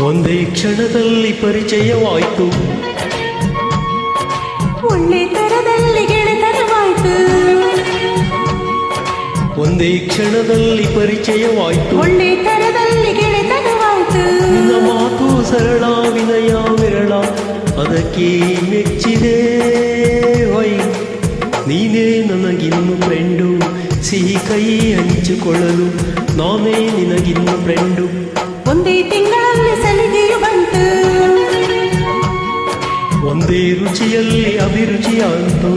ಒಂದೇ ಕ್ಷಣದಲ್ಲಿ ಪರಿಚಯವಾಯಿತು, ಒಳ್ಳೆ ತರದಲ್ಲಿ ಗೆಳೆತನವಾಯಿತು. ಒಂದೇ ಕ್ಷಣದಲ್ಲಿ ಪರಿಚಯವಾಯಿತು, ಒಳ್ಳೆ ತರದಲ್ಲಿ ಗೆಳೆತನವಾಯಿತು. ನಿನ್ನ ಮಾತು ಸರಳ, ವಿನಯ ವಿರಳ, ಅದಕ್ಕೆ ಮೆಚ್ಚಿದೆ ಹೊಯ್. ನೀನೇ ನನಗಿನ್ನು ಫ್ರೆಂಡು, ಸಿಹಿ ಕೈ ಹಂಚಿಕೊಳ್ಳಲು ನಾನೇ ನಿನಗಿನ್ನು ಫ್ರೆಂಡು. ಒಂದೇ ತಿಂಗಳಲ್ಲಿ ಸಲಿಗೆಯು ಬಂತು, ಒಂದೇ ರುಚಿಯಲ್ಲಿ ಅಭಿರುಚಿಯಾಯಿತು.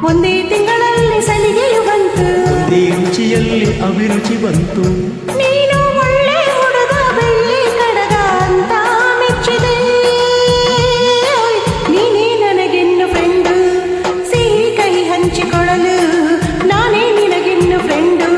ಒಂದೇ ತಿಂಗಳಲ್ಲಿ ಸಲಿಗೆಯು ಬಂತು, ಒಂದೇ ರುಚಿಯಲ್ಲಿ ಅಭಿರುಚಿ ಬಂತು. ನೀನು ಒಳ್ಳೆ ಹುಡುಗ, ಬೆಳ್ಳಿ ಕಡಗ ಅಂತ ಮೆಚ್ಚಿದೆ. ನೀನೇ ನನಗಿನ್ನು ಫ್ರೆಂಡು, ಸಿಹಿ ಕೈ ಹಂಚಿಕೊಳ್ಳಲು ನಾನೇ ನಿನಗಿನ್ನು ಫ್ರೆಂಡು.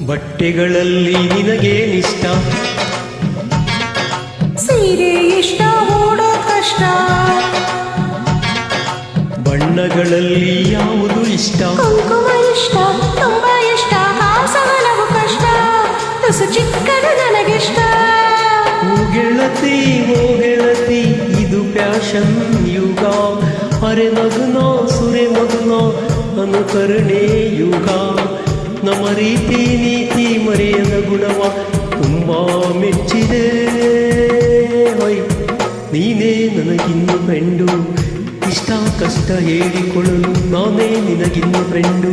ಬಟ್ಟೆಗಳಲ್ಲಿ ನಿನಗೇನಿಷ್ಟ? ಸೀರೆ ಇಷ್ಟ, ಓಡೋ ಕಷ್ಟ. ಬಣ್ಣಗಳಲ್ಲಿ ಯಾವುದು ಇಷ್ಟ? ಕುಂಕುಮ ಇಷ್ಟ, ತುಂಬಾ ಇಷ್ಟ. ಹಾಸವನವು ಕಷ್ಟ, ತುಸು ಚಿಕ್ಕದು ನನಗಿಷ್ಟ. ಓ ಗೆಳತಿ, ಓ ಗೆಳತಿ, ಇದು ಫ್ಯಾಷನ್ ಯುಗ. ಅರೆ ನಗುನ, ಸುರೆ ಮಗುನ, ಅನುಕರಣೆ ಯುಗ. ನಮ್ಮ ರೀತಿ ನೀತಿ ಮರೆಯದ ಗುಣವ ತುಂಬಾ ಮೆಚ್ಚಿದೆ ಹೊಯ್. ನೀನೇ ನನಗಿನ್ನು ಫ್ರೆಂಡು, ಇಷ್ಟ ಕಷ್ಟ ಹೇಳಿಕೊಳ್ಳಲು ನಾನೇ ನಿನಗಿನ್ನು ಫ್ರೆಂಡು.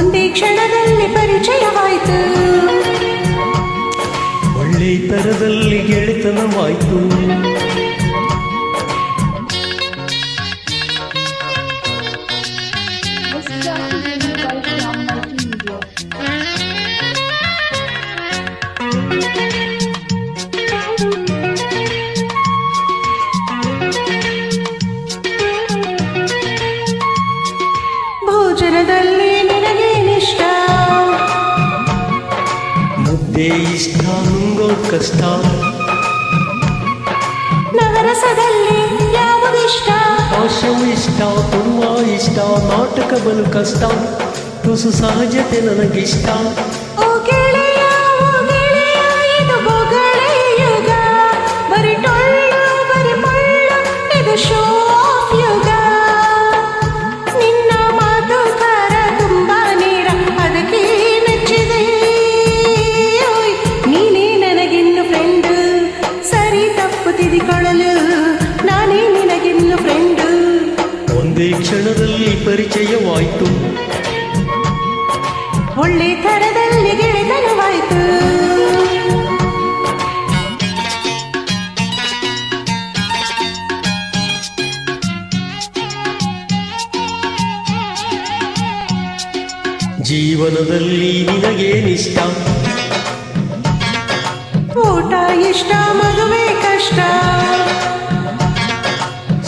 ಒಂದೇ ಕ್ಷಣದಲ್ಲಿ ಪರಿಚಯವಾಯಿತು, ಒಳ್ಳೆ ತರದಲ್ಲಿ ಗೆಳೆತನವಾಯಿತು. ಭೋಜನದಲ್ಲಿ ನಿನಗೇನಿಷ್ಟ? ಮುದ್ದೆ ಇಷ್ಟ, ನುಂಗೋದ್ ಕಷ್ಟ. ನವರಸದಲ್ಲಿ ಯಾವುದಿಷ್ಟ? ಹಾಸ್ಯವು ಇಷ್ಟ, ತುಂಬಾ ಇಷ್ಟ. ನಾಟಕ ಬಲು ಕಷ್ಟ, ತುಸು ಸಹಜತೆ ನನಗಿಷ್ಟ. ಓ ಗೆಳೆಯ, ಓ ಗೆಳೆಯ, ಇದು ಬೊಗಳೆ ಯುಗ. ಬರಿ ಟೊಳ್ಳು, ಬರಿ ಮಳ್ಳು, ಇದು ಶೋ ಆಫ್ ಯುಗ. ನಿನ್ನ ಮಾತು ಖಾರ, ತುಂಬಾ ನೇರ, ಅದಕ್ಕೆ ಮೆಚ್ಚಿದೆ. ಓಯ್, ನೀನೇ ನನಗಿನ್ನು ಫ್ರೆಂಡು, ಸರಿ ತಪ್ಪು ತಿದ್ದಿಕೊಳ್ಳಲು ನಾನೇ ನಿನಗಿನ್ನು ಫ್ರೆಂಡು. ಒಂದೇ ಕ್ಷಣದಲ್ಲಿ ಪರಿಚಯವಾಯಿತು, ಒಳ್ಳೆ ಥರದಲ್ಲಿ ಗೆಳೆತನವಾಯಿತು. ಜೀವನದಲ್ಲಿ ನಿನಗೇನಿಷ್ಟ? ಊಟ ಇಷ್ಟ, ಮದುವೆ ಕಷ್ಟ.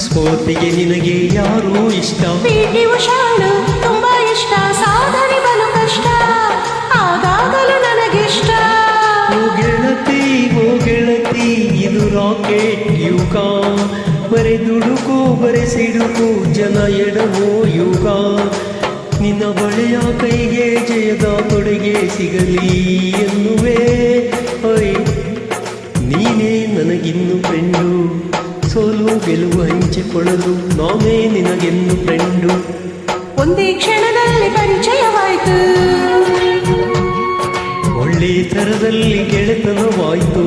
ಸ್ಫೂರ್ತಿಗೆ ನಿನಗೆ ಯಾರು ಇಷ್ಟ? ಪಿ.ಟಿ. ಉಷಾಳು ತುಂಬಾ ಇಷ್ಟ, ಸಾಧನೆ ಬಲು ಕಷ್ಟ, ಆದಾಗಲೂ ನನಗಿಷ್ಟ. ಓ ಗೆಳತಿ, ಓ ಗೆಳತಿ, ಇದು ರಾಕೆಟ್ ಯುಗ. ಬರೆ ದುಡುಕು, ಬರೆ ಸಿಡುಕು, ಜನ ಎಡವೋ ಯುಗ. ನಿನ್ನ ಬಳೆಯ ಕೈಗೆ ಜಯದ ತೊಡೆಗೆ ಸಿಗಲಿ ಎನ್ನುವೆ ಹೊಯ್. ನೀನೇ ನನಗಿನ್ನು ಫ್ರೆಂಡು, ಸೋಲು ಗೆಲುವು ಹಂಚಿಕೊಳ್ಳಲು ನಾನೇ ನಿನಗೆನ್ನು ಫ್ರೆಂಡು. ಒಂದೇ ಕ್ಷಣದಲ್ಲಿ ಪರಿಚಯವಾಯಿತು, ಒಳ್ಳೆ ತರದಲ್ಲಿ ಗೆಳೆತನವಾಯಿತು.